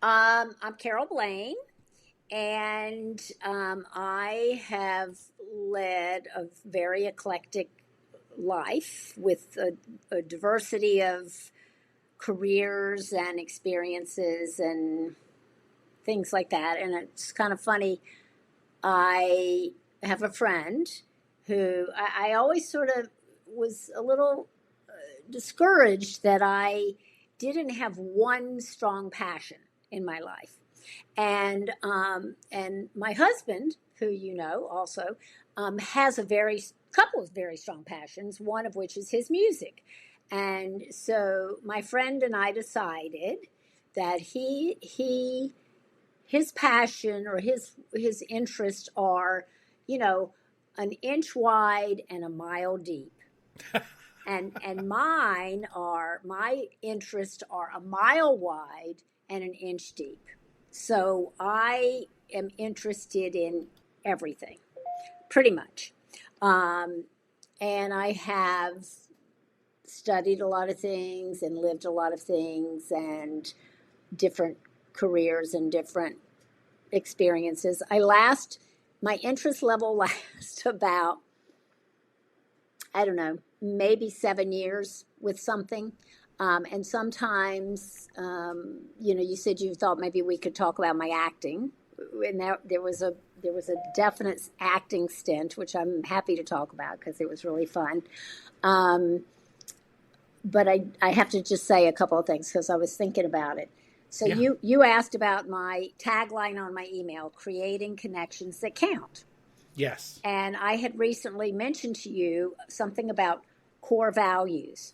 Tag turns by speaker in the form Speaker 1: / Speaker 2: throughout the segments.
Speaker 1: I'm Carole Blane, and I have led a very eclectic life with a diversity of careers and experiences and things like that. And it's kind of funny. I have a friend who I always sort of was a little discouraged that I didn't have one strong passion in my life. And my husband, who you know also, has a very couple of very strong passions. One of which is his music, and so my friend and I decided that his passion or his interests are, you know, an inch wide and a mile deep. And my interests are a mile wide and an inch deep. So I am interested in everything, pretty much. Um, and I have studied a lot of things and lived a lot of things and different careers and different experiences. My interest level lasts about, I don't know, maybe 7 years with something. And sometimes, you said you thought maybe we could talk about my acting, and there was a definite acting stint, which I'm happy to talk about because it was really fun. Um, but I have to just say a couple of things because I was thinking about it. So
Speaker 2: Yeah.
Speaker 1: you asked about my tagline on my email, creating connections that count.
Speaker 2: Yes.
Speaker 1: And I had recently mentioned to you something about core values.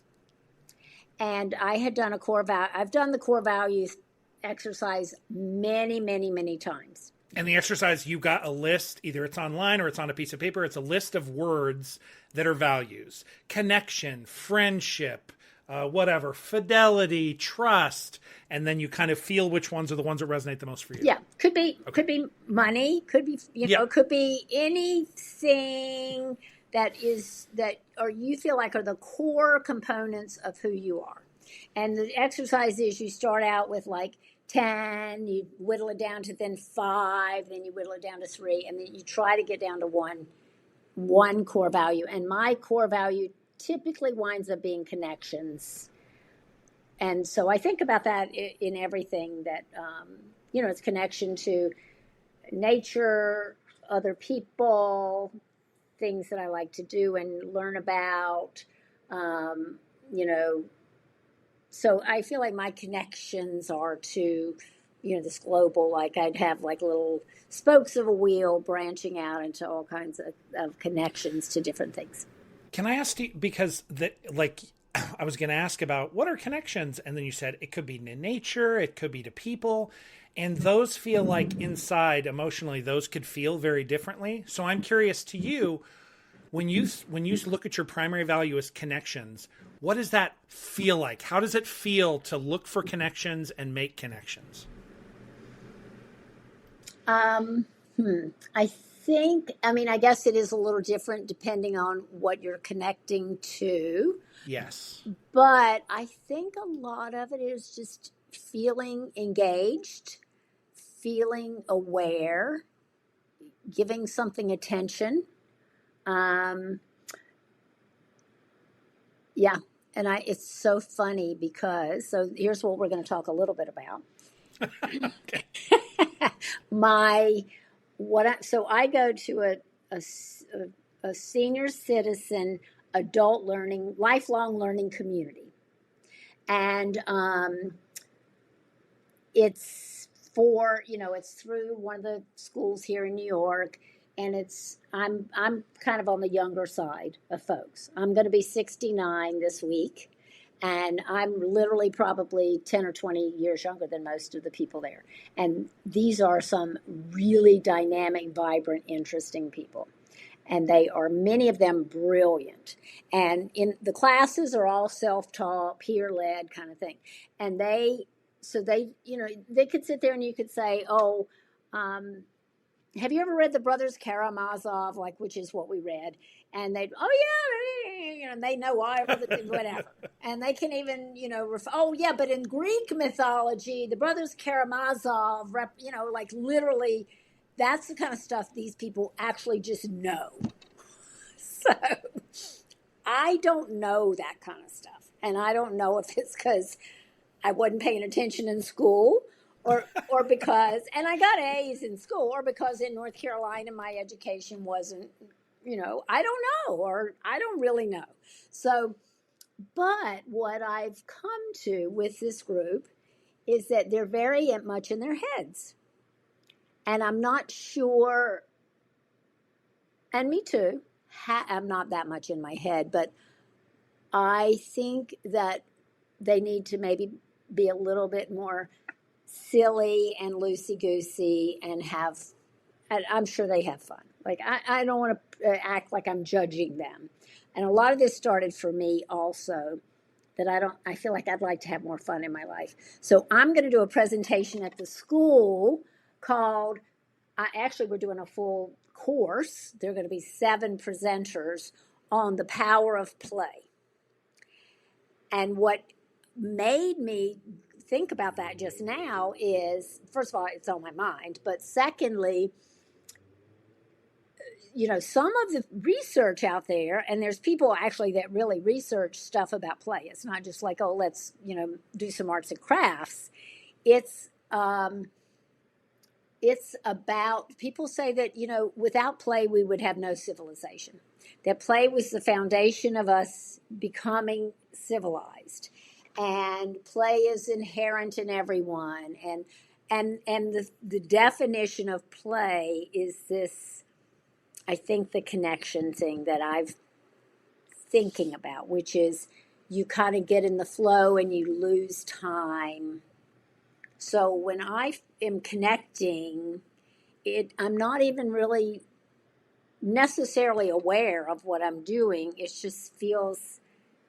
Speaker 1: And I had done I've done the core values exercise many, many, many times.
Speaker 2: And the exercise, you got a list, either it's online or it's on a piece of paper. It's a list of words that are values: connection, friendship, whatever, fidelity, trust. And then you kind of feel which ones are the ones that resonate the most for you.
Speaker 1: Yeah, could be
Speaker 2: Okay.
Speaker 1: could be money, could be
Speaker 2: Yeah.
Speaker 1: could be anything that or you feel like are the core components of who you are. And the exercise is you start out with like 10, you whittle it down to then 5, then you whittle it down to 3, and then you try to get down to one core value. And my core value typically winds up being connections. And so I think about that in everything that, it's connection to nature, other people, things that I like to do and learn about. Um, you know, so I feel like my connections are to, this global, like I'd have like little spokes of a wheel branching out into all kinds of connections to different things.
Speaker 2: Can I ask you, because like, I was going to ask about what are connections, and then you said it could be to nature, it could be to people, and those feel like inside emotionally, those could feel very differently. So I'm curious to you, when you look at your primary value as connections, what does that feel like? How does it feel to look for connections and make connections?
Speaker 1: Um, I I guess it is a little different depending on what you're connecting to,
Speaker 2: Yes.
Speaker 1: but I think a lot of it is just feeling engaged, feeling aware, giving something attention. Um, yeah, and it's so funny because so here's what we're going to talk a little bit about.
Speaker 2: Okay.
Speaker 1: My so I go to a a senior citizen adult learning lifelong learning community, and it's through one of the schools here in New York, and I'm kind of on the younger side of folks. I'm going to be 69 this week, and I'm literally probably 10 or 20 years younger than most of the people there. And these are some really dynamic, vibrant, interesting people. And they are, many of them, brilliant. And in the classes are all self-taught, peer-led kind of thing. And they could sit there and you could say, oh, um, have you ever read the Brothers Karamazov, like, which is what we read? And they'd, oh yeah, and they know all of the whatever. And they can even, oh yeah, but in Greek mythology, the brothers Karamazov, like literally, that's the kind of stuff these people actually just know. So I don't know that kind of stuff. And I don't know if it's because I wasn't paying attention in school or because, and I got A's in school, or because in North Carolina, my education wasn't, I don't know, or I don't really know. So, but what I've come to with this group is that they're very much in their heads. And I'm not sure, and me too, I'm not that much in my head, but I think that they need to maybe be a little bit more silly and loosey-goosey and I'm sure they have fun. Like, I don't want to act like I'm judging them. And a lot of this started for me also, that I feel like I'd like to have more fun in my life. So I'm going to do a presentation at the school called, we're doing a full course. There are going to be 7 presenters on the power of play. And what made me think about that just now is, first of all, it's on my mind, but secondly, some of the research out there, and there's people actually that really research stuff about play. It's not just like, oh, let's, do some arts and crafts. It's about, people say that, without play, we would have no civilization. That play was the foundation of us becoming civilized. And play is inherent in everyone. And the definition of play is this, I think, the connection thing that I've thinking about, which is you kind of get in the flow and you lose time. So when I am connecting, I'm not even really necessarily aware of what I'm doing. It just feels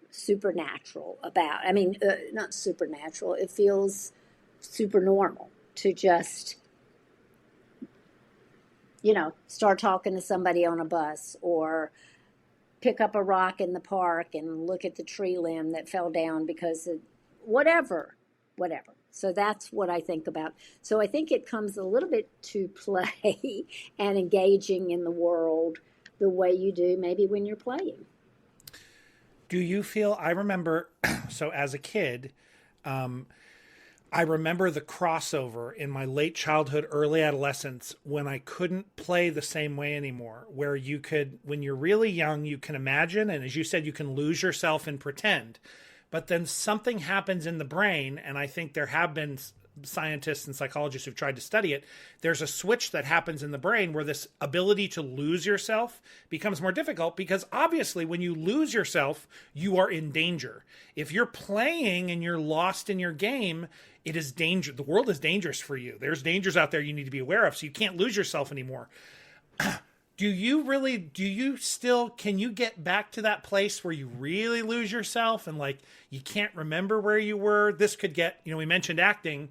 Speaker 1: supernatural not supernatural. It feels super normal to just, start talking to somebody on a bus, or pick up a rock in the park and look at the tree limb that fell down because of whatever. So that's what I think about. So I think it comes a little bit to play and engaging in the world the way you do maybe when you're playing.
Speaker 2: Do you feel, I remember, so as a kid, I remember the crossover in my late childhood, early adolescence, when I couldn't play the same way anymore, where you could, when you're really young, you can imagine, and as you said, you can lose yourself and pretend. But then something happens in the brain, and I think there have been scientists and psychologists who've tried to study it. There's a switch that happens in the brain where this ability to lose yourself becomes more difficult, because obviously when you lose yourself, you are in danger. If you're playing and you're lost in your game, it is danger. The world is dangerous for you. There's dangers out there you need to be aware of, so you can't lose yourself anymore. Can you get back to that place where you really lose yourself and like you can't remember where you were? This could get, we mentioned acting.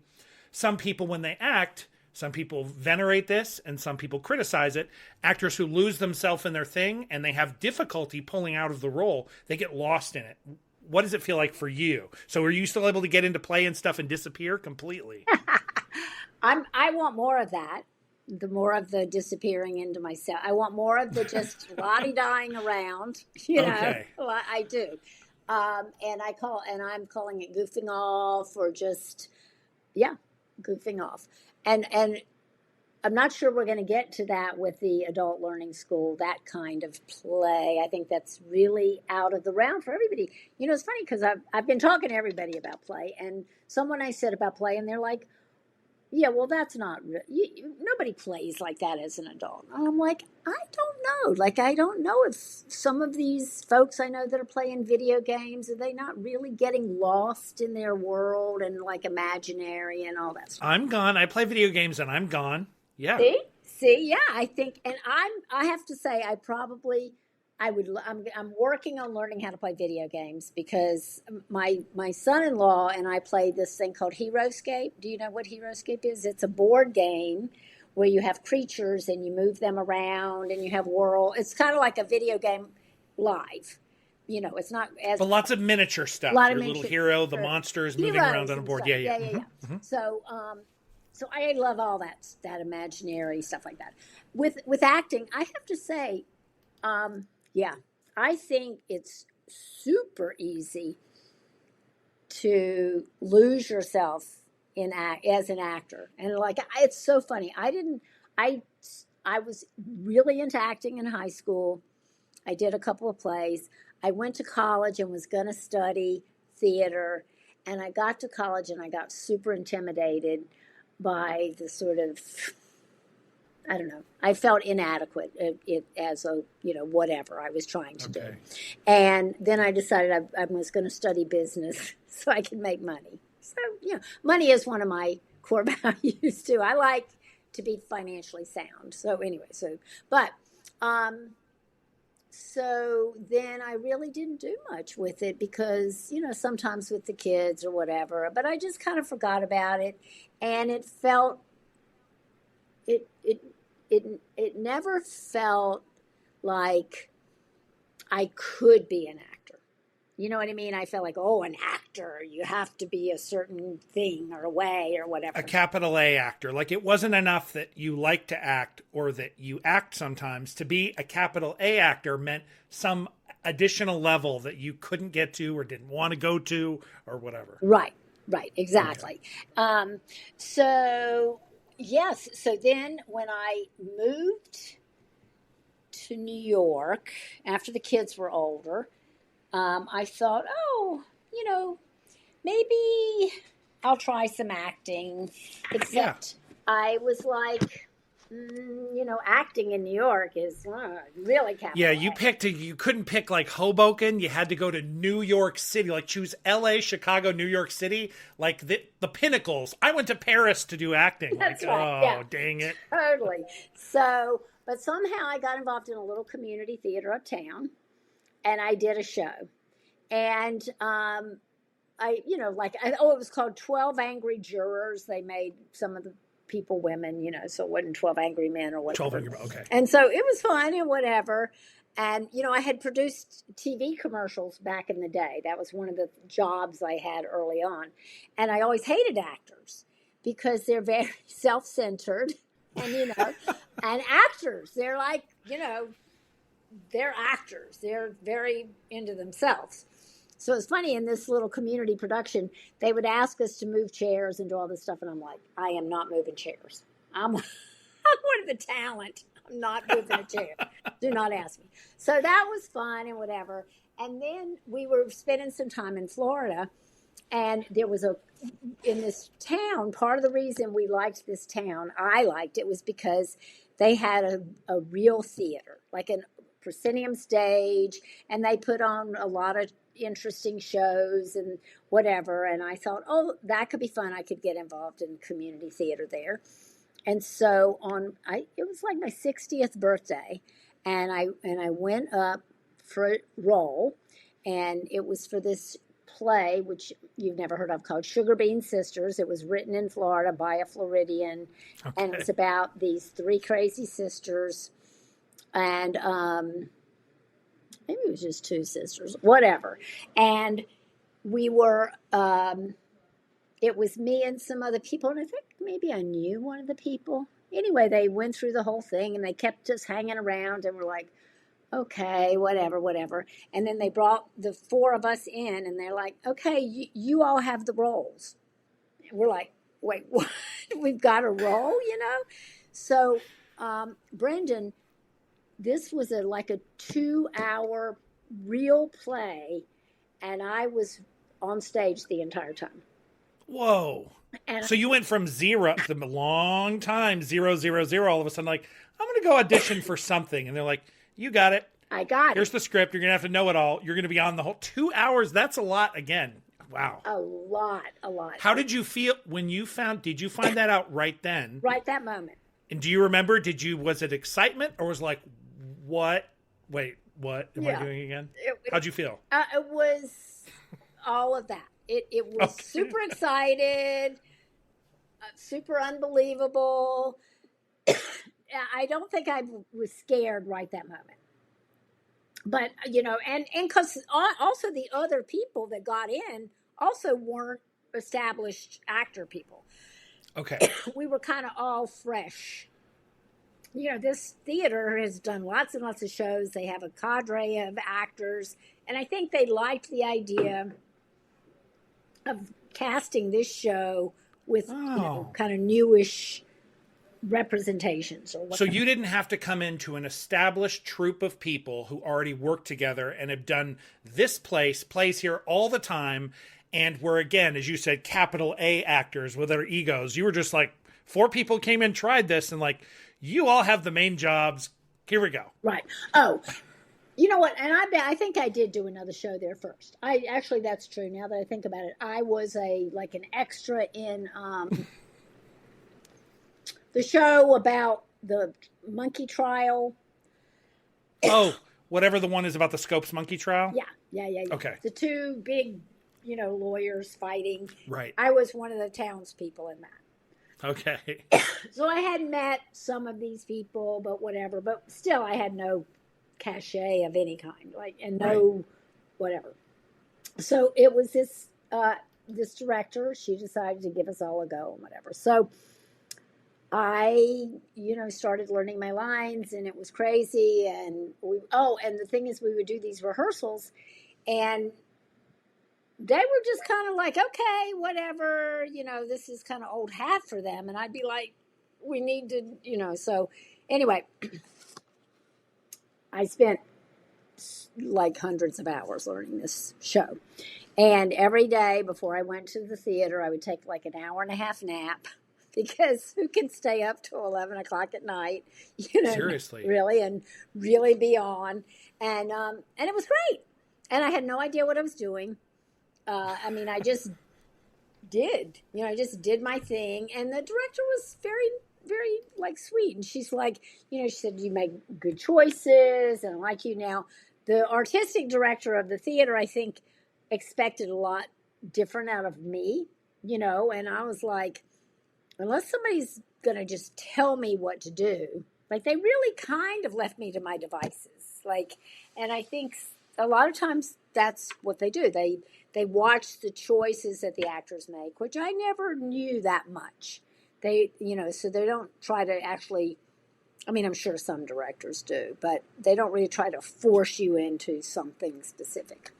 Speaker 2: Some people, when they act, some people venerate this and some people criticize it. Actors who lose themselves in their thing and they have difficulty pulling out of the role, they get lost in it. What does it feel like for you? So are you still able to get into play and stuff and disappear completely?
Speaker 1: I want more of that. The more of the disappearing into myself. I want more of the just lottie-dying around,
Speaker 2: Okay.
Speaker 1: Well, I do. And I'm calling it goofing off, or just, goofing off. And I'm not sure we're going to get to that with the adult learning school, that kind of play. I think that's really out of the realm for everybody. It's funny because I've been talking to everybody about play, and someone I said about play, and they're like, yeah, well, that's not nobody plays like that as an adult. And I'm like, I don't know. Like, I don't know if some of these folks I know that are playing video games, are they not really getting lost in their world and like imaginary and all that stuff?
Speaker 2: I'm gone. I play video games and I'm gone. Yeah.
Speaker 1: See, yeah, I think, and I have to say, I'm working on learning how to play video games, because my son-in-law and I played this thing called Heroscape. Do you know what Heroscape is? It's a board game where you have creatures and you move them around and you have world. It's kind of like a video game live. it's not as
Speaker 2: But lots of miniature stuff.
Speaker 1: a lot of
Speaker 2: Your little
Speaker 1: miniature
Speaker 2: hero, the monsters moving around
Speaker 1: heroes
Speaker 2: on a
Speaker 1: and
Speaker 2: board.
Speaker 1: stuff.
Speaker 2: Yeah, yeah.
Speaker 1: Yeah, yeah, yeah. So I love all that imaginary stuff like that. With acting, I have to say, yeah, I think it's super easy to lose yourself as an actor, and like it's so funny. I I was really into acting in high school. I did a couple of plays. I went to college and was going to study theater, and I got to college and I got super intimidated by the sort of, I don't know. I felt inadequate as a, whatever I was trying to do. And then I decided I was going to study business so I could make money. So, money is one of my core values too. I like to be financially sound. So anyway, so then I really didn't do much with it because, sometimes with the kids or whatever, but I just kind of forgot about it. And it felt, it never felt like I could be an actor. You know what I mean? I felt like, oh, an actor, you have to be a certain thing or a way or whatever.
Speaker 2: A capital A actor. Like it wasn't enough that you like to act or that you act sometimes. To be a capital A actor meant some additional level that you couldn't get to or didn't want to go to or whatever.
Speaker 1: Right, exactly. Okay. So, yes. So then when I moved to New York after the kids were older, I thought, maybe I'll try some acting. Except I was like, acting in New York is really capital.
Speaker 2: Yeah, you couldn't pick like Hoboken. You had to go to New York City, like choose LA, Chicago, New York City, like the pinnacles. I went to Paris to do acting.
Speaker 1: That's
Speaker 2: like,
Speaker 1: right.
Speaker 2: Oh,
Speaker 1: yeah.
Speaker 2: Dang it.
Speaker 1: Totally. So, but somehow I got involved in a little community theater uptown. And I did a show, and it was called 12 Angry Jurors. They made some of the people women, so it wasn't 12 Angry Men or whatever.
Speaker 2: 12 Angry, okay.
Speaker 1: And so it was fun and whatever. And, I had produced TV commercials back in the day. That was one of the jobs I had early on. And I always hated actors because they're very self-centered and, and actors, they're like, they're actors. They're very into themselves. So it's funny, in this little community production, they would ask us to move chairs and do all this stuff. And I'm like, I am not moving chairs. I'm one of the talent. I'm not moving a chair. Do not ask me. So that was fun and whatever. And then we were spending some time in Florida. And there was in this town, part of the reason we liked this town, I liked it, was because they had a real theater, like an proscenium stage, and they put on a lot of interesting shows and whatever. And I thought, oh, that could be fun. I could get involved in community theater there. And so it was like my 60th birthday, and I went up for a role, and it was for this play, which you've never heard of, called Sugar Bean Sisters. It was written in Florida by a Floridian, and it's about these three crazy sisters. And maybe it was just two sisters, whatever. And we were, it was me and some other people, and I think maybe I knew one of the people. Anyway, they went through the whole thing, and they kept us hanging around, and we're like, okay, whatever. And then they brought the four of us in, and they're like, okay, you all have the roles. And we're like, wait, what? We've got a role, So, Brendan, this was like a 2-hour real play, and I was on stage the entire time.
Speaker 2: Whoa. And so you went from zero, the long time, 0, 0, 0, all of a sudden, like, I'm going to go audition for something. And they're like, you got it.
Speaker 1: I got it.
Speaker 2: Here's the script. You're going to have to know it all. You're going to be on the whole 2 hours. That's a lot again. Wow. A
Speaker 1: lot.
Speaker 2: How did you feel when did you find that out right then?
Speaker 1: Right that moment.
Speaker 2: And do you remember, was it excitement or was it like, what? Wait, what am I doing again? How'd you feel?
Speaker 1: It was all of that. It was super excited, super unbelievable. I don't think I was scared right that moment. But and because also the other people that got in also weren't established actor people.
Speaker 2: Okay.
Speaker 1: We were kind of all fresh. This theater has done lots and lots of shows. They have a cadre of actors, and I think they liked the idea of casting this show with
Speaker 2: Oh.
Speaker 1: kind of newish representations or
Speaker 2: So
Speaker 1: whatever.
Speaker 2: you didn't have to come into an established troupe of people who already work together and have done this plays here all the time, and were, again, as you said, capital A actors with their egos. You were just like, four people came in, tried this, and like, you all have the main jobs. Here we go.
Speaker 1: Right. Oh, you know what? And I think I did do another show there first. I actually, that's true. Now that I think about it, I was an extra in the show about the monkey trial.
Speaker 2: Oh, whatever the one is about the Scopes monkey trial?
Speaker 1: Yeah.
Speaker 2: Okay.
Speaker 1: The two big, lawyers fighting.
Speaker 2: Right.
Speaker 1: I was one of the townspeople in that.
Speaker 2: Okay.
Speaker 1: So I had met some of these people, but whatever. But still, I had no cachet of any kind, and no whatever. So it was this director. She decided to give us all a go and whatever. So I, started learning my lines, and it was crazy. And and the thing is, we would do these rehearsals, and they were just kind of like, okay, whatever, this is kind of old hat for them. And I'd be like, we need to, so anyway, I spent like hundreds of hours learning this show. And every day before I went to the theater, I would take like an hour and a half nap, because who can stay up till 11 o'clock at night,
Speaker 2: Seriously.
Speaker 1: really, and really be on. And it was great. And I had no idea what I was doing. I just did, I just did my thing. And the director was very, very sweet. And she's like, she said, you make good choices and I like you. Now, the artistic director of the theater, I think, expected a lot different out of me, and I was like, unless somebody's going to just tell me what to do, they really kind of left me to my devices. And I think a lot of times that's what they do. They watch the choices that the actors make, which I never knew that much. They, so they don't try to actually, I'm sure some directors do, but they don't really try to force you into something specific.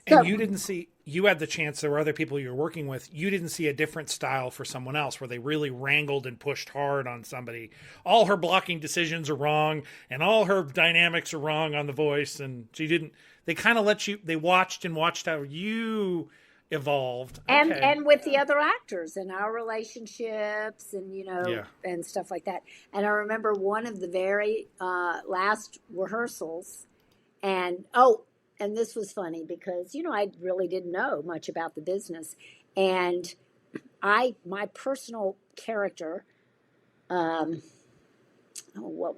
Speaker 2: And you didn't see, you had the chance, there were other people you were working with, you didn't see a different style for someone else where they really wrangled and pushed hard on somebody. All her blocking decisions are wrong and all her dynamics are wrong on the voice. And she didn't, they kind of let you, they watched how you evolved.
Speaker 1: Okay. And with the other actors and our relationships and, and stuff like that. And I remember one of the very last rehearsals and this was funny because, I really didn't know much about the business. And my personal character, what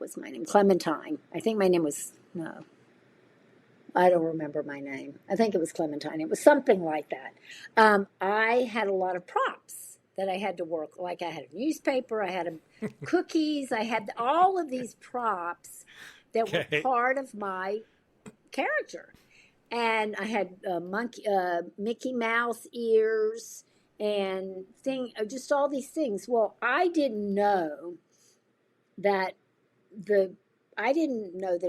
Speaker 1: was my name? Clementine. I think my name was, no, I don't remember my name. I think it was Clementine. It was something like that. I had a lot of props that I had to work. Like I had a newspaper, I had cookies, I had all of these props that were part of my character. And I had Mickey Mouse ears and just all these things. Well, I didn't know that it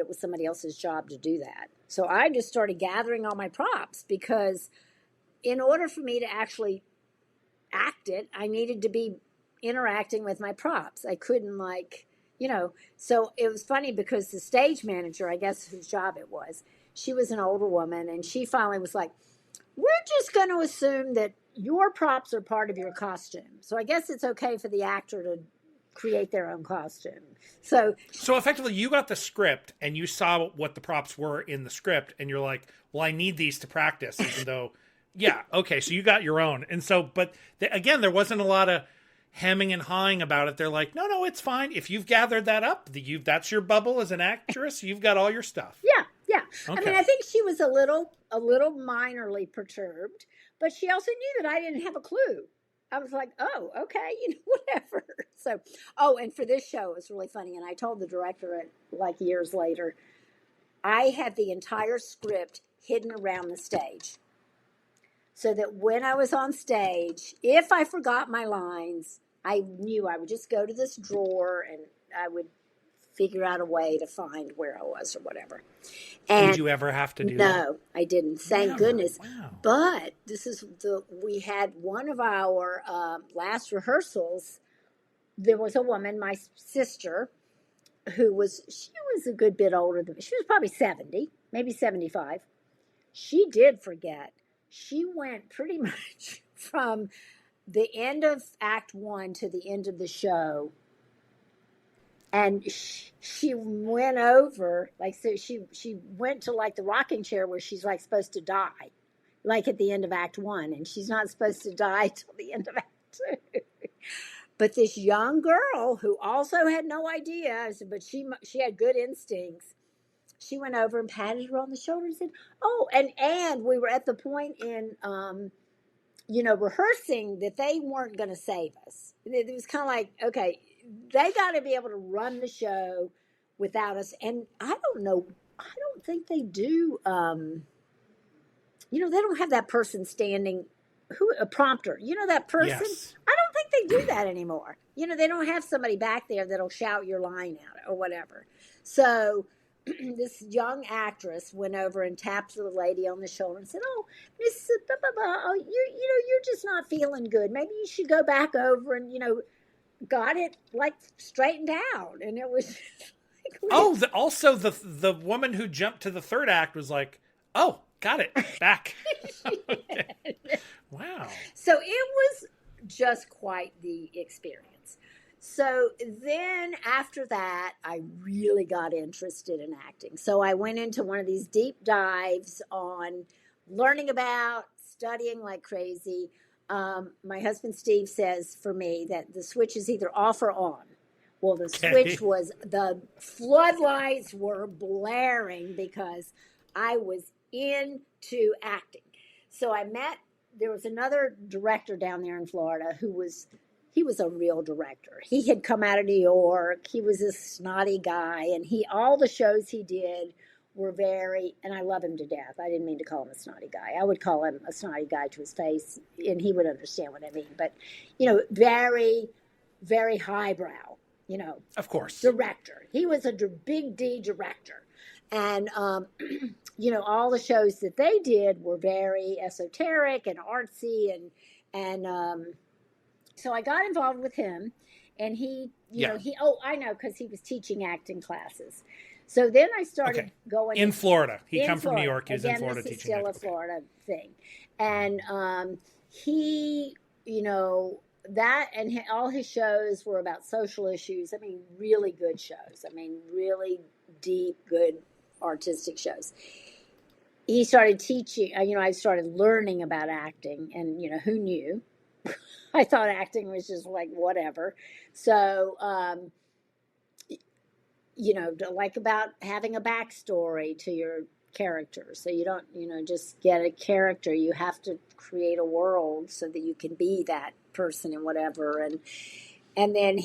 Speaker 1: was somebody else's job to do that. So I just started gathering all my props because in order for me to actually act it, I needed to be interacting with my props. I couldn't so it was funny because the stage manager, I guess whose job it was, she was an older woman, and she finally was like, we're just going to assume that your props are part of your costume. So I guess it's okay for the actor to create their own costume. So
Speaker 2: effectively, you got the script, and you saw what the props were in the script, and you're like, well, I need these to practice, even though, yeah, okay, so you got your own. And so, but again, there wasn't a lot of hemming and hawing about it. They're like, no, it's fine. If you've gathered that up, that's your bubble as an actress. You've got all your stuff.
Speaker 1: Yeah.
Speaker 2: Okay.
Speaker 1: I think she was a little minorly perturbed, but she also knew that I didn't have a clue. I was like, oh, okay, whatever. So, and for this show, it was really funny. And I told the director years later, I had the entire script hidden around the stage. So that when I was on stage, if I forgot my lines, I knew I would just go to this drawer and I would figure out a way to find where I was or whatever.
Speaker 2: Did
Speaker 1: And
Speaker 2: you ever have to do that?
Speaker 1: no, I didn't. Thank
Speaker 2: Never.
Speaker 1: goodness.
Speaker 2: Wow.
Speaker 1: But we had one of our last rehearsals. There was a woman, my sister, she was a good bit older than me. She was probably 70, maybe 75. She did forget. She went pretty much from the end of Act 1 to the end of the show. And she went over, like, so she went to like the rocking chair where she's like supposed to die, like at the end of Act 1. And she's not supposed to die till the end of Act 2. But this young girl who also had no idea, but she had good instincts. She went over and patted her on the shoulder and said, "Oh," and we were at the point in, rehearsing that they weren't going to save us. It was kind of like, okay, they got to be able to run the show without us. And I don't know, I don't think they do. They don't have that person standing, a prompter. That person.
Speaker 2: Yes.
Speaker 1: I don't think they do that anymore. They don't have somebody back there that'll shout your line out or whatever. So this young actress went over and tapped the lady on the shoulder and said, "Oh, Miss, oh, you're just not feeling good. Maybe you should go back over and got it like straightened out." And it was like,
Speaker 2: also the woman who jumped to the third act was like, "Oh, got it back." Okay. Wow.
Speaker 1: So it was just quite the experience. So then after that, I really got interested in acting. So I went into one of these deep dives on learning about, studying like crazy. My husband Steve says for me that the switch is either off or on. Well, the switch was, the floodlights were blaring because I was into acting. So there was another director down there in Florida he was a real director. He had come out of New York. He was a snotty guy, and all the shows he did were and I love him to death. I didn't mean to call him a snotty guy. I would call him a snotty guy to his face, and he would understand what I mean. But, very, very highbrow,
Speaker 2: Of course.
Speaker 1: director. He was a big D director. And, all the shows that they did were very esoteric and artsy and so I got involved with him, and I know, because he was teaching acting classes. So then I started going
Speaker 2: in Florida. He come from New
Speaker 1: Florida.
Speaker 2: York. He's
Speaker 1: Again,
Speaker 2: in Florida
Speaker 1: this is
Speaker 2: teaching
Speaker 1: still
Speaker 2: acting.
Speaker 1: a Florida thing, and he, that and all his shows were about social issues. I mean, really good shows. I mean, really deep, good artistic shows. He started teaching. I started learning about acting, and who knew? I thought acting was just like whatever. So, like about having a backstory to your character. So you don't, just get a character. You have to create a world so that you can be that person and whatever. And then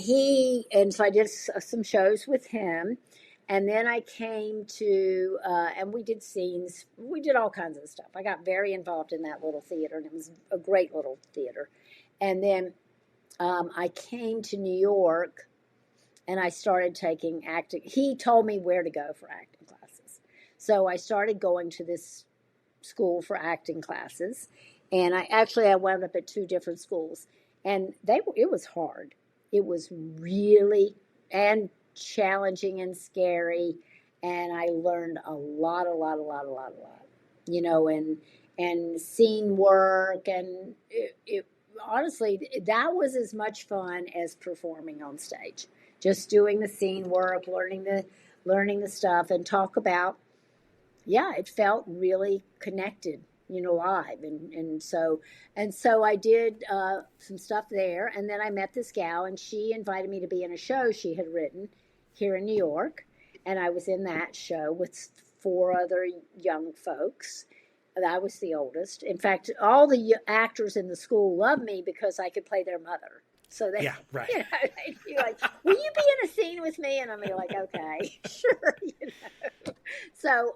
Speaker 1: so I did some shows with him. And then I came to, and we did scenes. We did all kinds of stuff. I got very involved in that little theater, and it was a great little theater. And then I came to New York, and I started taking acting. He told me where to go for acting classes. So I started going to this school for acting classes. And I wound up at 2 different schools. And it was hard. It was really and challenging and scary. And I learned a lot. And scene work. And it honestly, that was as much fun as performing on stage. Just doing the scene work, learning the stuff, and talk about. Yeah, it felt really connected, live, and so I did some stuff there, and then I met this gal, and she invited me to be in a show she had written here in New York, and I was in that show with 4 other young folks. I was the oldest. In fact, all the actors in the school loved me because I could play their mother. So they,
Speaker 2: right.
Speaker 1: They'd be like, "Will you be in a scene with me?" And I'm like, "Okay, sure." So,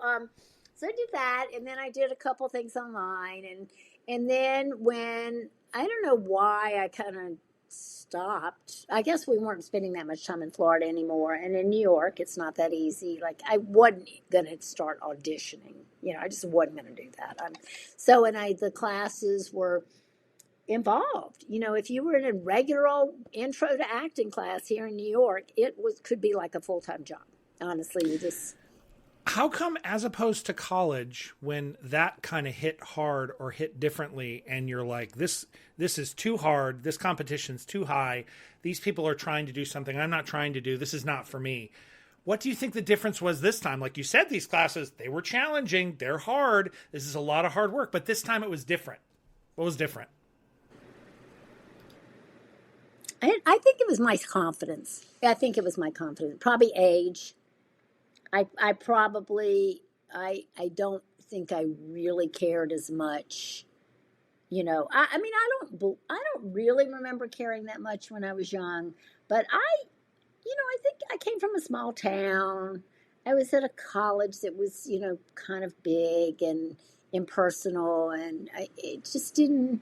Speaker 1: so I did that, and then I did a couple things online, and then when I don't know why I kind of stopped. I guess we weren't spending that much time in Florida anymore, and in New York, it's not that easy. Like I wasn't gonna start auditioning. I just wasn't gonna do that. So, and the classes were involved. If you were in a regular old intro to acting class here in New York, could be like a full-time job. Honestly, you just
Speaker 2: How come, as opposed to college, when that kind of hit hard or hit differently, and you're like, this is too hard, this competition's too high, these people are trying to do something I'm not trying to do, this is not for me. What do you think the difference was this time? Like you said, these classes, they were challenging, they're hard, this is a lot of hard work, but this time it was different. What was different?
Speaker 1: I think it was my confidence. I think it was my confidence. Probably age. I probably I don't think I really cared as much. I mean I don't really remember caring that much when I was young, but I think I came from a small town. I was at a college that was kind of big and impersonal, and it just didn't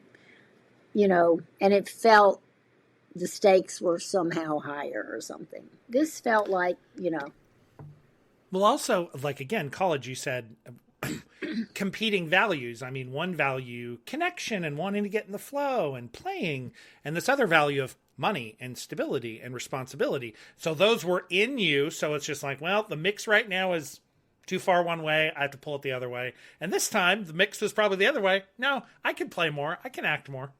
Speaker 1: and it felt the stakes were somehow higher or something. This felt like
Speaker 2: Well, also, like, again, college, you said competing values. I mean, one value, connection and wanting to get in the flow and playing, and this other value of money and stability and responsibility. So those were in you. So it's just like, well, the mix right now is too far one way. I have to pull it the other way. And this time the mix was probably the other way. No, I can play more. I can act more.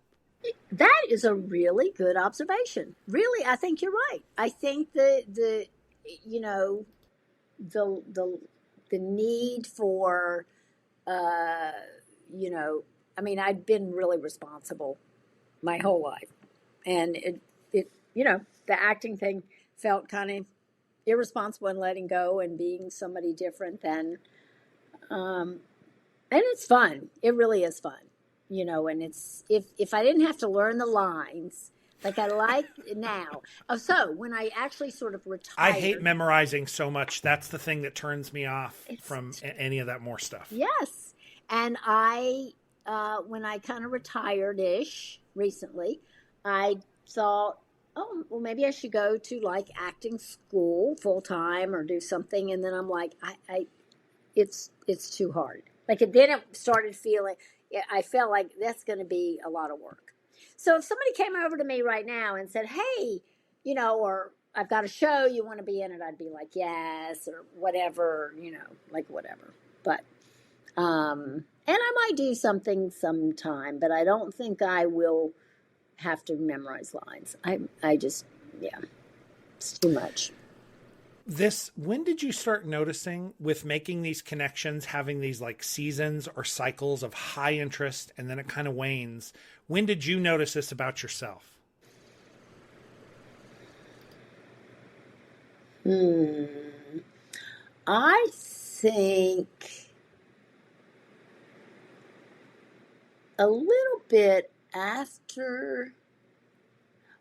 Speaker 1: that is a really good observation. Really, I think you're right. I think the you know the need for uh I mean, I'd been really responsible my whole life, and the acting thing felt kind of irresponsible and letting go and being somebody different than um and it's fun. It really is fun. And it's if I didn't have to learn the lines like I like now. Oh, so when I actually sort of
Speaker 2: I hate
Speaker 1: retired,
Speaker 2: memorizing so much. That's the thing that turns me off
Speaker 1: it's
Speaker 2: from any of that more stuff.
Speaker 1: yes. And I when I kind of retired ish recently, I thought, oh, well, maybe I should go to like acting school full time or do something. And then I'm like, it's too hard. Like, and then it started feeling, I felt like that's going to be a lot of work. So if somebody came over to me right now and said, hey, or I've got a show, you want to be in it, I'd be like, yes, or whatever, like whatever. But, and I might do something sometime, but I don't think I will have to memorize lines. I just, yeah, it's too much.
Speaker 2: When did you start noticing with making these connections, having these like seasons or cycles of high interest and then it kind of wanes? When did you notice this about yourself?
Speaker 1: Hmm. I think a little bit after,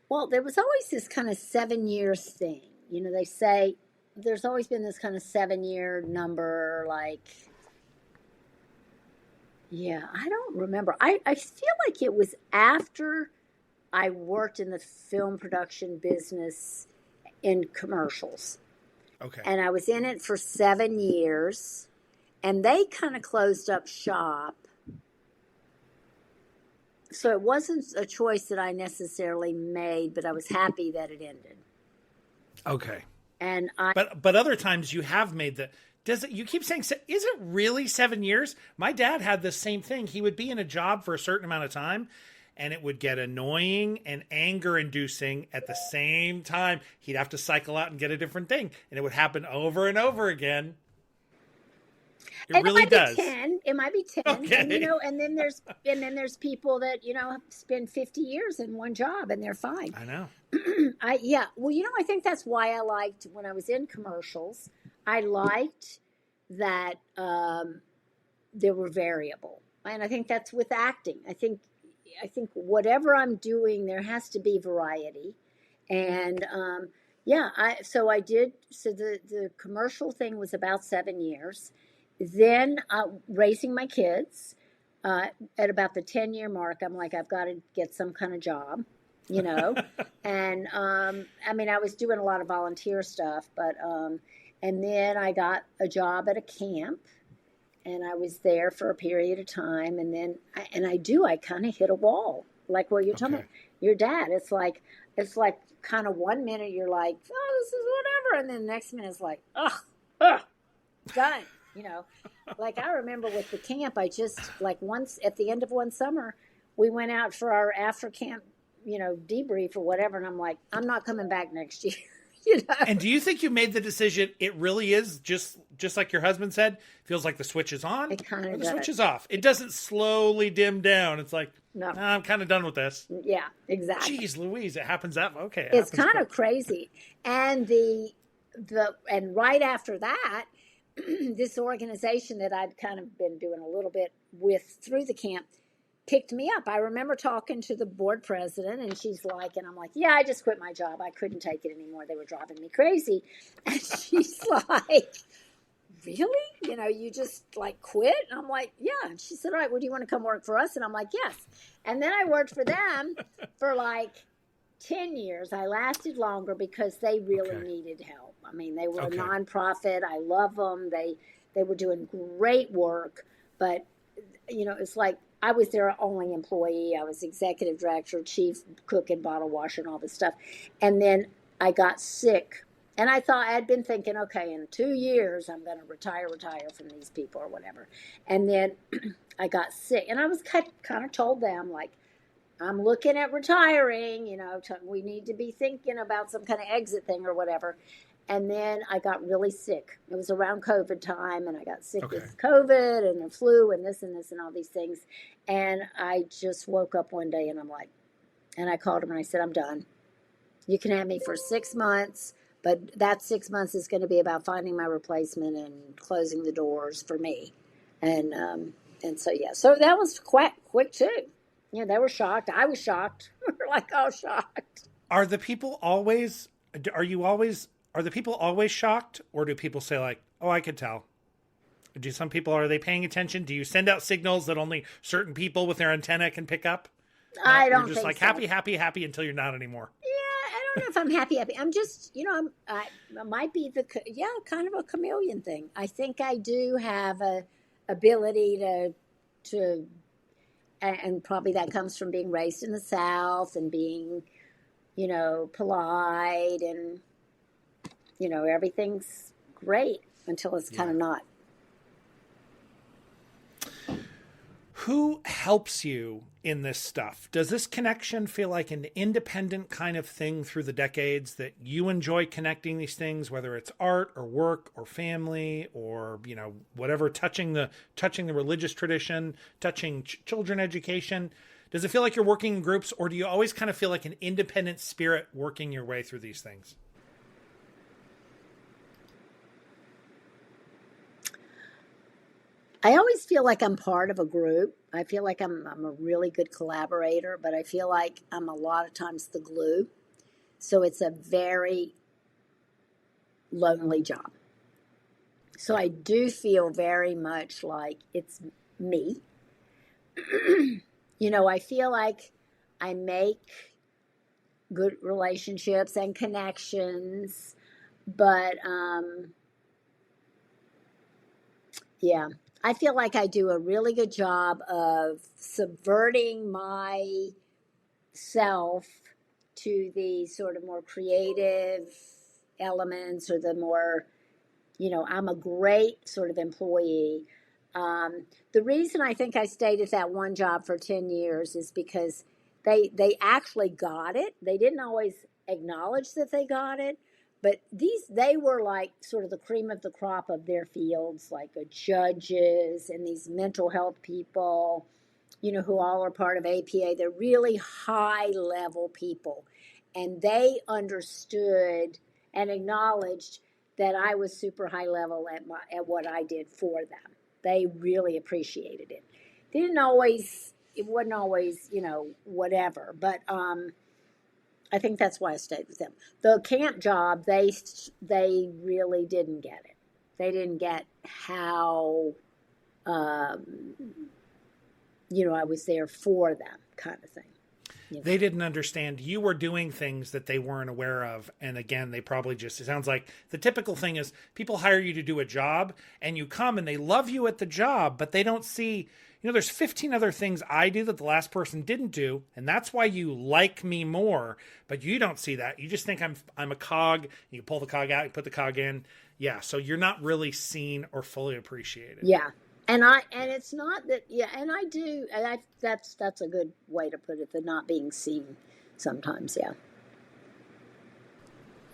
Speaker 1: well, there was always this kind of 7 years thing. They say there's always been this kind of 7 year number, like, yeah, I don't remember. I feel like it was after I worked in the film production business in commercials.
Speaker 2: Okay.
Speaker 1: And I was in it for 7 years, and they kind of closed up shop. So it wasn't a choice that I necessarily made, but I was happy that it ended.
Speaker 2: Okay.
Speaker 1: And
Speaker 2: but other times you have made you keep saying, is it really 7 years? My dad had the same thing. He would be in a job for a certain amount of time and it would get annoying and anger inducing at the same time. He'd have to cycle out and get a different thing. And it would happen over and over again. It really does.
Speaker 1: 10. It might be 10.
Speaker 2: Okay.
Speaker 1: And then there's people that, spend 50 years in one job and they're fine.
Speaker 2: I know.
Speaker 1: Well, I think that's why I liked when I was in commercials. I liked that they were variable, and I think that's with acting. I think whatever I'm doing, there has to be variety, and Yeah, so I did. So the commercial thing was about 7 years. Then raising my kids uh, at about the 10 year mark, I'm like, I've got to get some kind of job, you know. And I mean, I was doing a lot of volunteer stuff, but and then I got a job at a camp, and I was there for a period of time, and then I kind of hit a wall, like what you're talking
Speaker 2: Okay.
Speaker 1: about your dad. It's like kind of one minute you're like, oh, this is whatever, and then the next minute it's like, ugh, done. You know, like I remember with the camp, I just like once at the end of one summer, we went out for our after camp, debrief or whatever, and I'm like, I'm not coming back next year. you know,
Speaker 2: And do you think you made the decision? It really is just like your husband said. Feels like the switch is on
Speaker 1: it kind
Speaker 2: or
Speaker 1: of
Speaker 2: the switch
Speaker 1: does.
Speaker 2: is off. It doesn't slowly dim down. It's like,
Speaker 1: No,
Speaker 2: "Nah, I'm kind of done with this.
Speaker 1: yeah, exactly.
Speaker 2: Jeez, Louise, it happens that okay. It
Speaker 1: It's
Speaker 2: happens
Speaker 1: kind of
Speaker 2: quick.
Speaker 1: crazy. And and right after that, this organization that I'd kind of been doing a little bit with through the camp picked me up. I remember talking to the board president, and she's like, and I'm like, yeah, I just quit my job. I couldn't take it anymore. They were driving me crazy. And she's like, really? You just like quit? And I'm like, yeah. And she said, all right, well, do you want to come work for us? And I'm like, yes. And then I worked for them for like 10 years. I lasted longer because they really
Speaker 2: Okay.
Speaker 1: needed help. I mean, they were a
Speaker 2: Okay.
Speaker 1: nonprofit. I love them. They were doing great work, but it's like I was their only employee. I was executive director, chief cook and bottle washer and all this stuff. And then I got sick. And I thought I'd been thinking, okay, in 2 years I'm going to retire from these people or whatever. And then I got sick, and I was kind of told them like, I'm looking at retiring, we need to be thinking about some kind of exit thing or whatever. And then I got really sick. It was around COVID time, and I got sick
Speaker 2: Okay.
Speaker 1: with COVID and the flu and this and this and all these things. And I just woke up one day and I'm like, and I called him and I said, I'm done. You can have me for 6 months, but that 6 months is going to be about finding my replacement and closing the doors for me. And so, yeah, so that was quite quick too. Yeah, they were shocked. I was shocked. We were like, all shocked.
Speaker 2: Are the people always? Are you always? Are the people always shocked, or do people say like, "Oh, I could tell"? Do some people are they paying attention? Do you send out signals that only certain people with their antenna can pick up? No,
Speaker 1: I
Speaker 2: you're
Speaker 1: don't
Speaker 2: just
Speaker 1: think
Speaker 2: like
Speaker 1: so.
Speaker 2: happy, happy, happy until you're not anymore.
Speaker 1: Yeah, I don't know if I'm happy. I'm just, I might be kind of a chameleon thing. I think I do have a ability to, and probably that comes from being raised in the South and being, polite and, everything's great until it's kind
Speaker 2: Yeah.
Speaker 1: of not.
Speaker 2: Who helps you in this stuff? Does this connection feel like an independent kind of thing through the decades that you enjoy connecting these things, whether it's art or work or family or, whatever, touching the religious tradition, touching children education? Does it feel like you're working in groups, or do you always kind of feel like an independent spirit working your way through these things?
Speaker 1: I always feel like I'm part of a group. I feel like I'm a really good collaborator, but I feel like I'm a lot of times the glue. So it's a very lonely job. So I do feel very much like it's me. I feel like I make good relationships and connections, but yeah, I feel like I do a really good job of subverting myself to the sort of more creative elements or the more, I'm a great sort of employee. The reason I think I stayed at that one job for 10 years is because they actually got it. They didn't always acknowledge that they got it, but they were like sort of the cream of the crop of their fields, like judges and these mental health people, who all are part of APA. They're really high level people, and they understood and acknowledged that I was super high level at what I did for them. They really appreciated it. They didn't always. It wasn't always, whatever. But I think that's why I stayed with them. The camp job, they really didn't get it. They didn't get how, um, I was there for them, kind of thing.
Speaker 2: They didn't understand you were doing things that they weren't aware of. And again, they probably just, it sounds like the typical thing is people hire you to do a job and you come and they love you at the job, but they don't see, there's 15 other things I do that the last person didn't do. And that's why you like me more, but you don't see that. You just think I'm a cog. You pull the cog out, you put the cog in. Yeah. So you're not really seen or fully appreciated.
Speaker 1: Yeah. And it's not that, yeah, and I do, and that's a good way to put it, the not being seen sometimes. Yeah.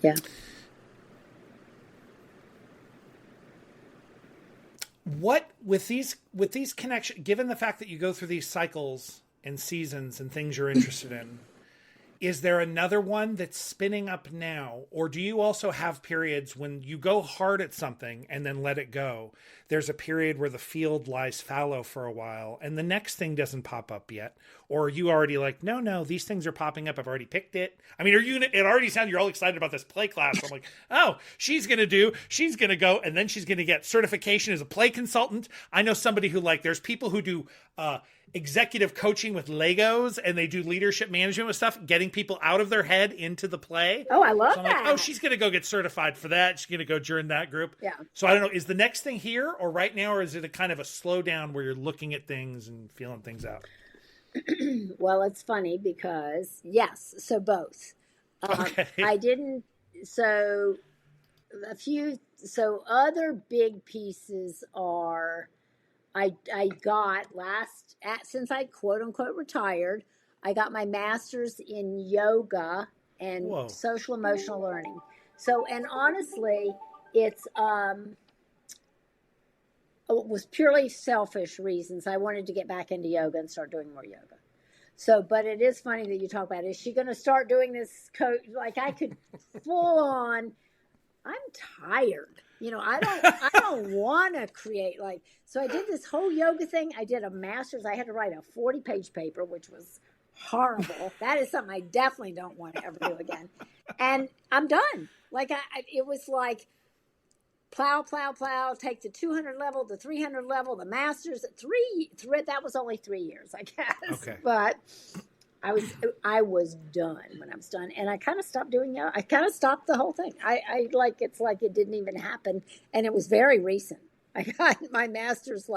Speaker 1: Yeah.
Speaker 2: What with these connections, given the fact that you go through these cycles and seasons and things you're interested in, is there another one that's spinning up now? Or do you also have periods when you go hard at something and then let it go? There's a period where the field lies fallow for a while and the next thing doesn't pop up yet. Or are you already like, no, these things are popping up. I've already picked it. I mean, it already sounds, you're all excited about this play class. I'm like, oh, she's going to go, and then she's going to get certification as a play consultant. I know somebody who there's people who do, executive coaching with Legos and they do leadership management with stuff, getting people out of their head into the play.
Speaker 1: Oh, I love
Speaker 2: so
Speaker 1: that.
Speaker 2: Oh, she's going to go get certified for that. She's going to go join that group.
Speaker 1: Yeah.
Speaker 2: So I don't know, is the next thing here or right now, or is it a kind of a slowdown where you're looking at things and feeling things out?
Speaker 1: Well, it's funny because yes, so both.
Speaker 2: Okay.
Speaker 1: I didn't, so other big pieces are, I got since I quote unquote retired, I got my master's in yoga and
Speaker 2: Whoa.
Speaker 1: social emotional learning. So, and honestly, it was purely selfish reasons. I wanted to get back into yoga and start doing more yoga. So, but it is funny that you talk about, is she going to start doing this coach? Like I could full on, I'm tired. I don't want to create so I did this whole yoga thing. I did a master's. I had to write a 40-page paper, which was horrible. That is something I definitely don't want to ever do again. And I'm done. It was like plow, take the 200 level, the 300 level, the master's at three, that was only 3 years, I guess.
Speaker 2: Okay.
Speaker 1: But I was done when I was done, and I kind of stopped doing yoga. I kind of stopped the whole thing. It's like it didn't even happen, and it was very recent. I got my master's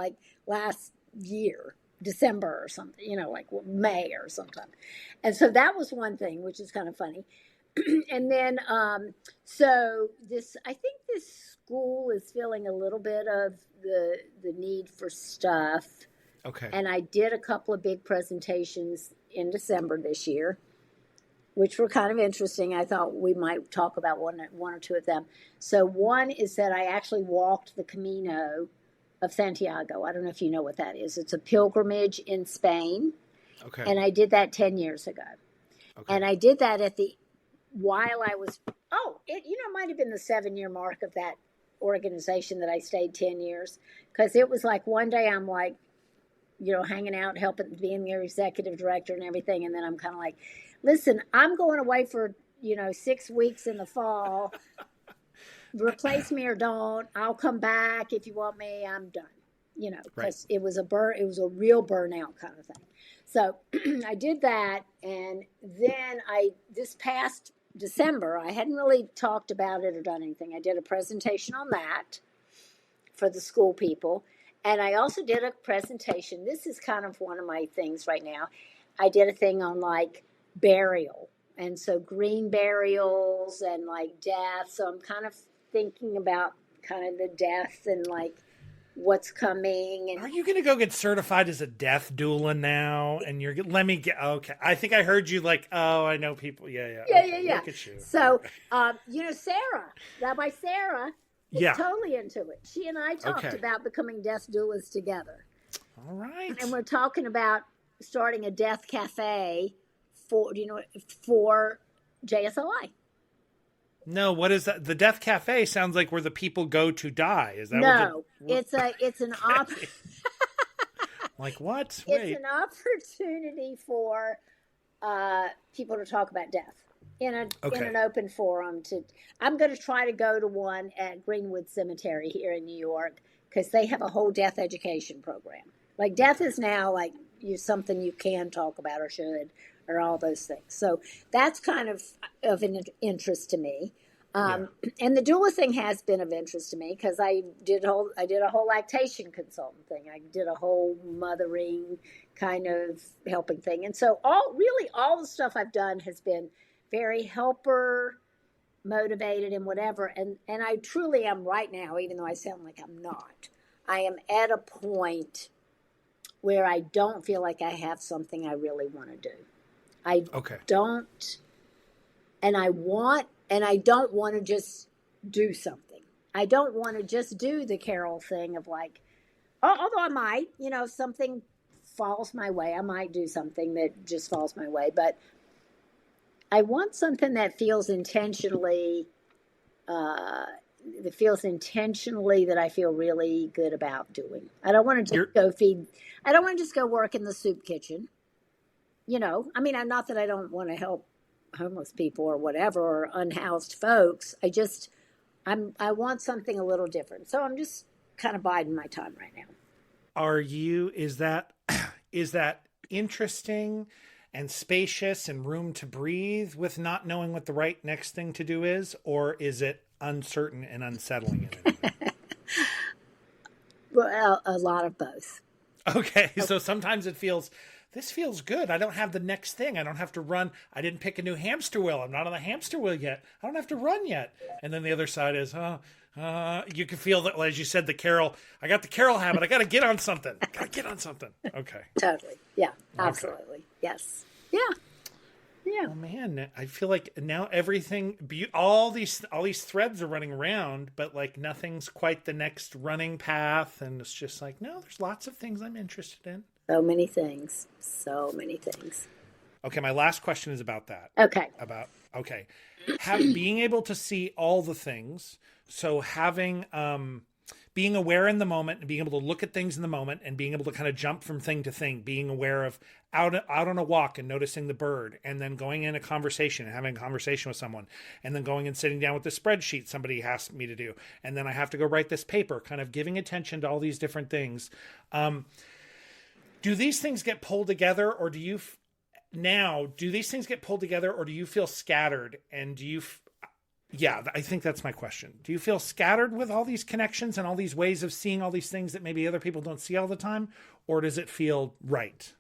Speaker 1: last year, December or something, May or sometime. And so that was one thing, which is kind of funny. And then, so I think this school is feeling a little bit of the need for stuff.
Speaker 2: Okay.
Speaker 1: And I did a couple of big presentations in December this year, which were kind of interesting. I thought we might talk about one or two of them. So one is that I actually walked the Camino of Santiago. I don't know if you know what that is. It's a pilgrimage in Spain.
Speaker 2: Okay.
Speaker 1: And I did that 10 years ago. Okay. And I did that while I was, it might have been the 7-year mark of that organization that I stayed 10 years. Because it was like one day I'm like, hanging out, helping, being their executive director and everything. And then I'm kind of like, listen, I'm going away for, 6 weeks in the fall. Replace me or don't. I'll come back. If you want me, I'm done. Because right. It was a real burnout kind of thing. So I did that. And then this past December, I hadn't really talked about it or done anything. I did a presentation on that for the school people. And I also did a presentation. This is kind of one of my things right now. I did a thing on burial. And so green burials and death. So I'm kind of thinking about kind of the death and what's coming. And
Speaker 2: are you going to go get certified as a death doula now? And okay. I think I heard you I know people. Yeah. Look at you.
Speaker 1: So, Sarah, Rabbi Sarah, is totally into it. She and I talked about becoming death doulas together.
Speaker 2: All right.
Speaker 1: And we're talking about starting a death cafe for JSLI.
Speaker 2: No, what is that? The death cafe sounds like where the people go to die. Is that
Speaker 1: no? It's an
Speaker 2: like what?
Speaker 1: Wait. It's an opportunity for people to talk about death. in an
Speaker 2: Okay.
Speaker 1: open forum. I'm going to try to go to one at Greenwood Cemetery here in New York, because they have a whole death education program. Like, death
Speaker 2: Okay.
Speaker 1: is now like something you can talk about or should, or all those things. So that's kind of an interest to me.
Speaker 2: Yeah.
Speaker 1: Um, and the doula thing has been of interest to me, because I did a whole lactation consultant thing. I did a whole mothering kind of helping thing. And so all the stuff I've done has been very helper motivated and whatever. And I truly am right now, even though I sound like I'm not. I am at a point where I don't feel like I have something I really want to do. I
Speaker 2: Okay.
Speaker 1: don't, and I don't want to just do something. I don't want to just do the Carole thing of like, although I might, if something falls my way, I might do something that just falls my way. But I want something that feels intentionally, that I feel really good about doing. I don't want to just
Speaker 2: You're
Speaker 1: go feed. I don't want to just go work in the soup kitchen. I mean, I'm not that I don't want to help homeless people or whatever, or unhoused folks. I want something a little different. So I'm just kind of biding my time right now.
Speaker 2: are you is that is that interesting and spacious and room to breathe with not knowing what the right next thing to do is, or is it uncertain and unsettling in any way?
Speaker 1: Well, a lot of both.
Speaker 2: Okay, so sometimes this feels good. I don't have the next thing. I don't have to run. I didn't pick a new hamster wheel. I'm not on the hamster wheel yet. I don't have to run yet. And then the other side is, you can feel that, as you said, I got the Carole habit. I got to get on something. Got to get on something. Okay.
Speaker 1: Totally. Yeah,
Speaker 2: Okay.
Speaker 1: absolutely. Yes. Yeah. Yeah.
Speaker 2: Oh man, I feel like now everything, all these threads are running around, but like nothing's quite the next running path. And it's just like, no, there's lots of things I'm interested in.
Speaker 1: So many things. So many things.
Speaker 2: Okay, my last question is about that.
Speaker 1: Okay.
Speaker 2: Okay, being able to see all the things. So having being aware in the moment and being able to look at things in the moment and being able to kind of jump from thing to thing, being aware of out on a walk and noticing the bird, and then going in a conversation and having a conversation with someone, and then going and sitting down with the spreadsheet somebody asked me to do, and then I have to go write this paper, kind of giving attention to all these different things. Do these things get pulled together, or do you do these things get pulled together, or do you feel scattered? And yeah, I think that's my question. Do you feel scattered with all these connections and all these ways of seeing all these things that maybe other people don't see all the time? Or does it feel right?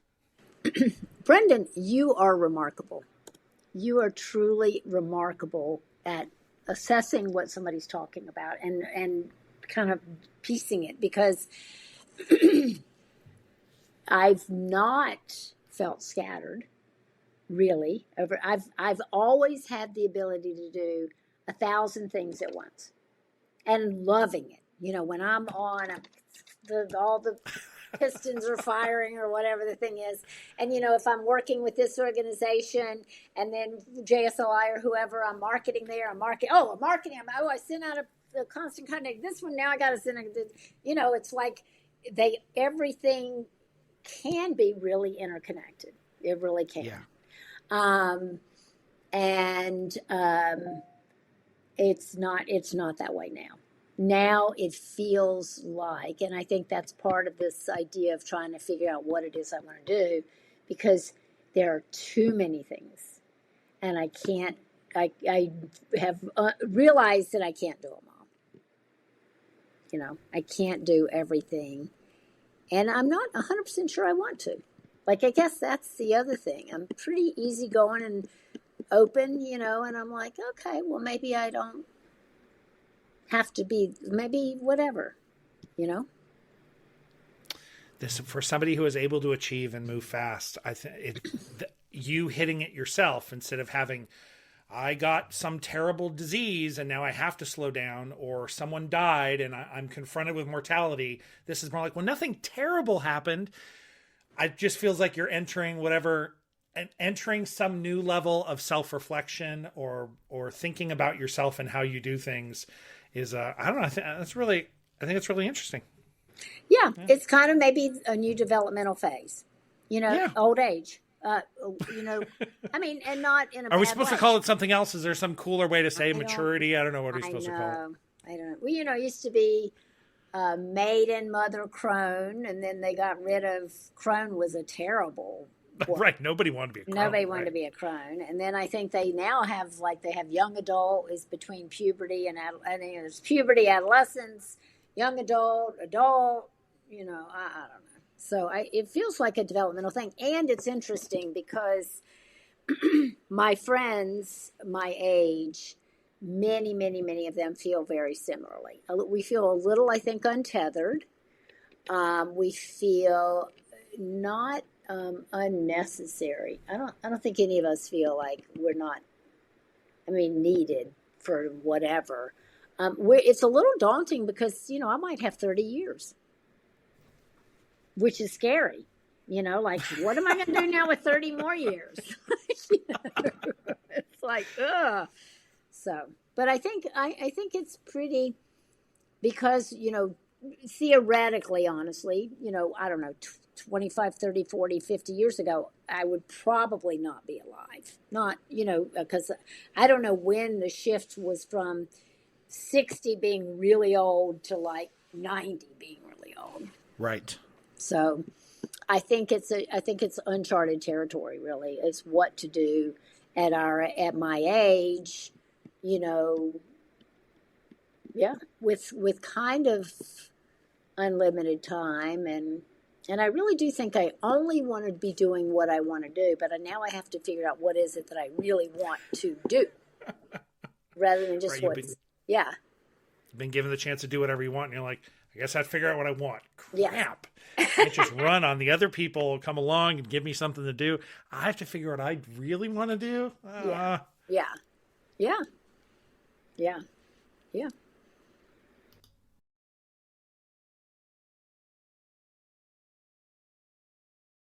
Speaker 1: Brendan, you are remarkable. You are truly remarkable at assessing what somebody's talking about and kind of piecing it, because I've not felt scattered, really. I've always had the ability to do 1,000 things at once, and loving it. When I'm on, all the pistons are firing, or whatever the thing is. And if I'm working with this organization, and then JSLI or whoever, I'm marketing there. I'm marketing. I sent out a constant contact. This one now I got to send. It's like everything can be really interconnected. It really can.
Speaker 2: Yeah.
Speaker 1: It's not that way now. Now it feels like, and I think that's part of this idea of trying to figure out what it is I want to do, because there are too many things, and I have realized that I can't do them all. I can't do everything, and I'm not 100% sure I want to. Like, I guess that's the other thing. I'm pretty easygoing and open, and I'm like, okay, well, maybe I don't have to be, maybe whatever.
Speaker 2: This, for somebody who is able to achieve and move fast, I think you hitting it yourself, instead of having, I got some terrible disease and now I have to slow down, or someone died and I'm confronted with mortality. This is more like, well, nothing terrible happened. It just feels like you're entering some new level of self-reflection, or thinking about yourself and how you do things is, I don't know. I think it's really interesting.
Speaker 1: Yeah. It's kind of maybe a new developmental phase,
Speaker 2: Yeah.
Speaker 1: old age. Uh, you know, I mean, and not in a
Speaker 2: Are we
Speaker 1: bad
Speaker 2: supposed to
Speaker 1: way.
Speaker 2: call it something else? Is there some cooler way to say
Speaker 1: I don't.
Speaker 2: maturity? I don't know what we're
Speaker 1: I
Speaker 2: supposed to call
Speaker 1: know. I don't know. Well, it used to be maiden mother crone, and then they got rid of crone was a terrible
Speaker 2: it.
Speaker 1: word.
Speaker 2: Right. Nobody wanted to be a crone.
Speaker 1: Nobody wanted
Speaker 2: right?
Speaker 1: to be a crone, and then I think they now have they have young adult is between puberty and I think there's puberty, adolescence, young adult, adult. I don't know. So it feels like a developmental thing, and it's interesting because my friends my age, many of them feel very similarly. We feel a little, I think, untethered. We feel not unnecessary. I don't think any of us feel like we're not. I mean, needed for whatever. It's a little daunting because I might have 30 years, which is scary. Like what am I going to do now with 30 more years? It's like ugh. So, but I think it's pretty because theoretically, honestly, I don't know, 25, 30, 40, 50 years ago, I would probably not be alive. Not, because I don't know when the shift was from 60 being really old to like 90 being really old.
Speaker 2: Right.
Speaker 1: So I think it's uncharted territory, really, is what to do at my age, yeah, with kind of unlimited time, and I really do think I only want to be doing what I want to do, but now I have to figure out what is it that I really want to do, rather than just
Speaker 2: right,
Speaker 1: yeah.
Speaker 2: You've been given the chance to do whatever you want, and you're like, I guess I'd figure out what I want. Crap.
Speaker 1: Yeah.
Speaker 2: I can't just run on the other people come along and give me something to do. I have to figure out what I really want to do.
Speaker 1: Yeah.